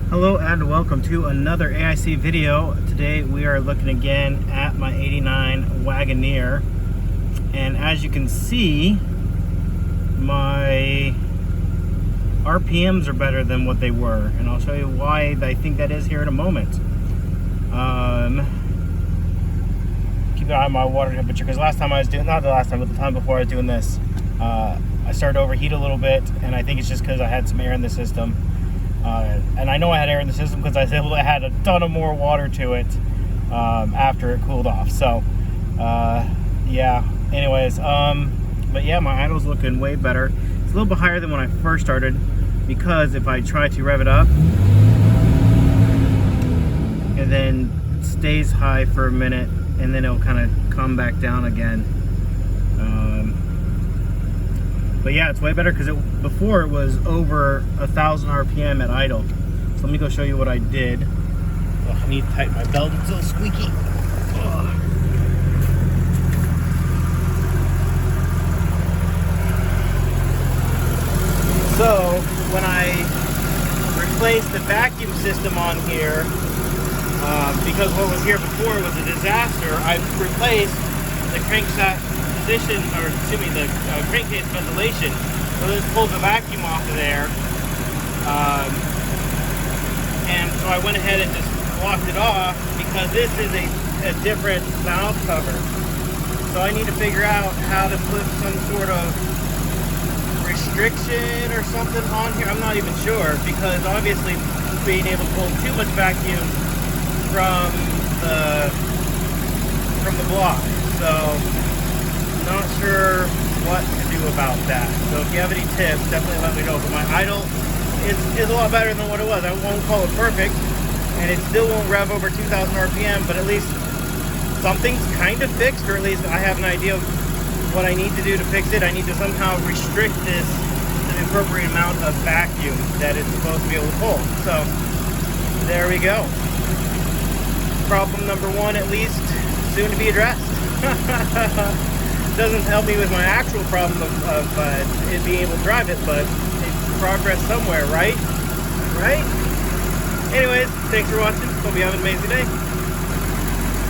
Hello and welcome to another AIC video. Today we are looking again at my 89 Wagoneer, and as you can see, my RPMs are better than what they were, and I'll show you why I think that is here in a moment. Keep an eye on my water temperature, because last time I was doing, not the last time, but the time before I was doing this, I started to overheat a little bit, and I think it's just because I had some air in the system. And I know I had air in the system because I was able to add a ton of more water to it after it cooled off. So, yeah. Anyways, but yeah, my idle's looking way better. It's a little bit higher than when I first started, because if I try to rev it up, and then it stays high for a minute, and then it'll kind of come back down again. But yeah, it's way better because before it was over 1,000 RPM at idle. So let me go show you what I did. Oh, I need to tighten my belt, it's so squeaky. Oh. So when I replaced the vacuum system on here, because what was here before was a disaster, I replaced the crankshaft position, or excuse me, the crankcase ventilation. So this pulls the vacuum off of there, and so I went ahead and just blocked it off, because this is a different valve cover. So I need to figure out how to put some sort of restriction or something on here. I'm not even sure, because obviously being able to pull too much vacuum from the block. So not sure what to do about that. So if you have any tips, definitely let me know. But my idle is a lot better than what it was. I won't call it perfect, and it still won't rev over 2,000 RPM, but at least something's kind of fixed, or at least I have an idea of what I need to do to fix it. I need to somehow restrict this to the appropriate amount of vacuum that it's supposed to be able to pull. So there we go. Problem number one, at least, soon to be addressed. Doesn't help me with my actual problem of it being able to drive it, but it's progress somewhere, right? Anyways, thanks for watching. Hope you have an amazing day.